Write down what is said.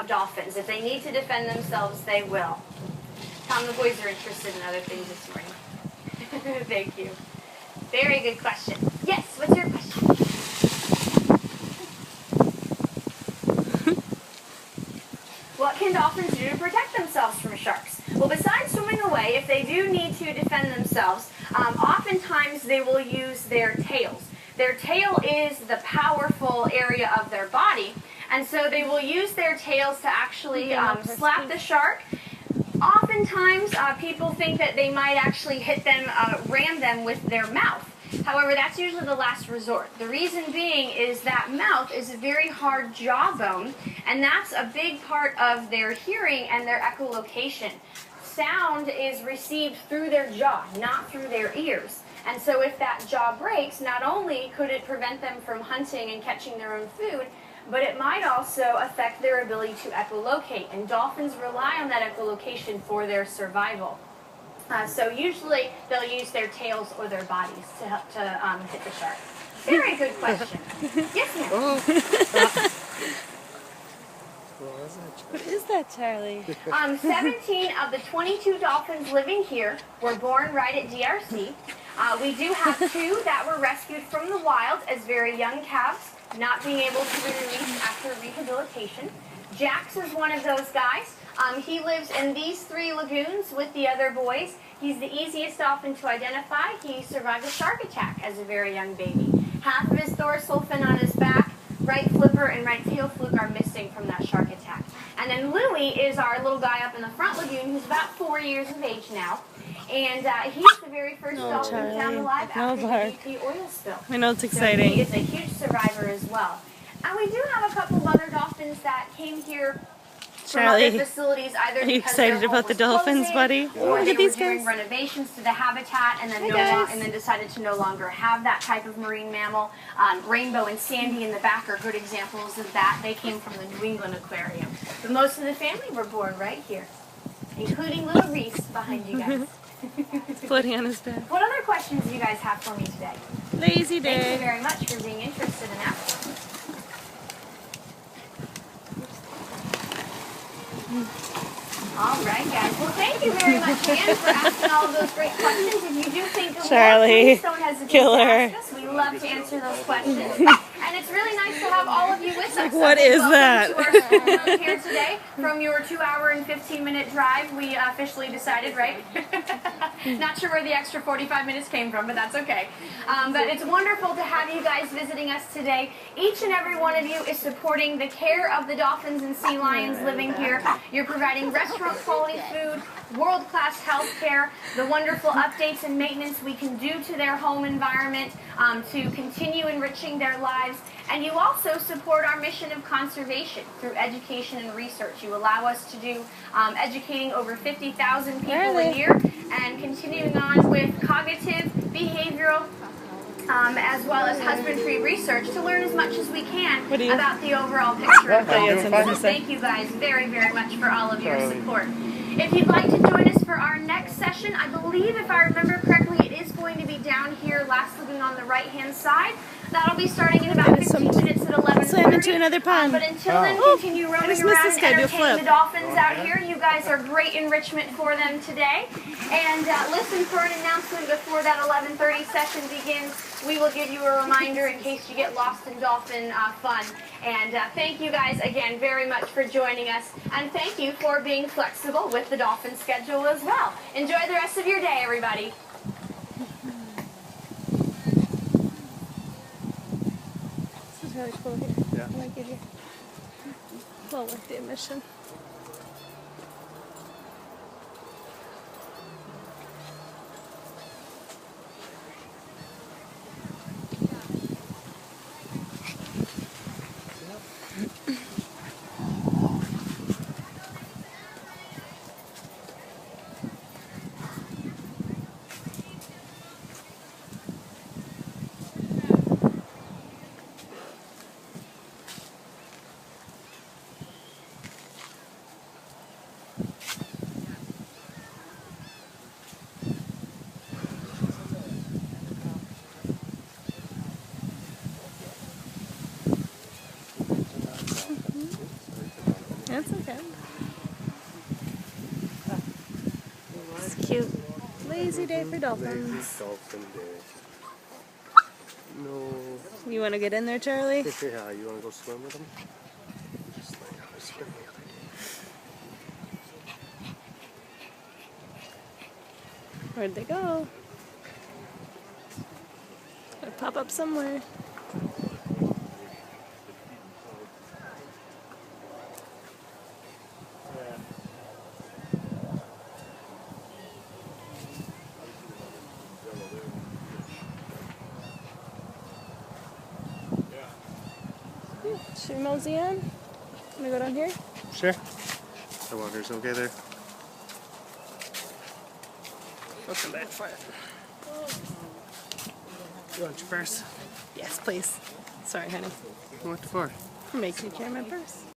dolphins. If they need to defend themselves, they will. Tom, the boys are interested in other things this morning. Thank you. Very good question. Yes, what's your question? What can dolphins do to protect themselves from sharks? Well, besides swimming away, if they do need to defend themselves, oftentimes they will use their tails. Their tail is the powerful area of their body, and so they will use their tails to actually slap the shark. Oftentimes, people think that they might actually hit them, ram them with their mouth. However, that's usually the last resort. The reason being is that mouth is a very hard jawbone, and that's a big part of their hearing and their echolocation. Sound is received through their jaw, not through their ears. And so if that jaw breaks, not only could it prevent them from hunting and catching their own food, but it might also affect their ability to echolocate. And dolphins rely on that echolocation for their survival. So usually they'll use their tails or their bodies to help to hit the shark. Very good question. Yes, ma'am. What is that, Charlie? 17 of the 22 dolphins living here were born right at DRC. We do have 2 that were rescued from the wild as very young calves, not being able to be released after rehabilitation. Jax is one of those guys. He lives in these 3 lagoons with the other boys. He's the easiest dolphin to identify. He survived a shark attack as a very young baby. Half of his dorsal fin on his back, right flipper and right tail fluke are missing from that shark attack. And then Louie is our little guy up in the front lagoon who's about 4 years of age now. And he's the very first dolphin found alive after the BP oil spill. I know it's exciting. So he is a huge survivor as well. And we do have a couple of other dolphins that came here Charlie, from other facilities, either are you excited about the dolphins, buddy? Or they Look at these were doing guys. renovations to the habitat and then decided to no longer have that type of marine mammal. Rainbow and Sandy in the back are good examples of that. They came from the New England Aquarium. But most of the family were born right here, including little Reese behind you guys. Floating on his bed. What other questions do you guys have for me today? Lazy day. Thank you very much for being interested in that. All right, guys. Well, thank you very much, Anne, for asking all of those great questions. If you do think of Charlie, more, please don't hesitate killer. to ask us. We love to answer those questions. And it's really nice to have all of you with us. What is that? To our school here today. From your 2-hour and 15-minute drive, we officially decided, right? Not sure where the extra 45 minutes came from, but that's okay. But it's wonderful to have you guys visiting us today. Each and every one of you is supporting the care of the dolphins and sea lions living here. You're providing restaurant-quality food, world-class health care, the wonderful updates and maintenance we can do to their home environment to continue enriching their lives. And you also support our mission of conservation through education and research. You allow us to do educating over 50,000 people a year and continuing on with cognitive, behavioral, as well as husbandry research to learn as much as we can about the overall picture of dolphins. So thank you guys very, very much for all of your support. If you'd like to join us for our next session, I believe, if I remember correctly, it is going to be down here, last lagoon on the right-hand side. That'll be starting in about 15 minutes at 11:30. Swim into another pond. But until then, continue roaming around and entertaining the dolphins out here. You guys are great enrichment for them today. And listen for an announcement before that 11:30 session begins. We will give you a reminder in case you get lost in dolphin fun. And thank you guys again very much for joining us. And thank you for being flexible with the dolphin schedule as well. Enjoy the rest of your day, everybody. This is really cool here. Yeah. I like it here. Well, with the emission. It's okay. It's cute. Lazy day for dolphins. Lazy dolphin day. No. You want to get in there, Charlie? Yeah, you want to go swim with them? Just like how I swim the other day. Where'd they go? They pop up somewhere. Should we mosey in? Want to go down here? Sure. The water's okay there. We'll come back for it. You want your purse? Yes, please. Sorry, honey. What for? For making you carry my purse.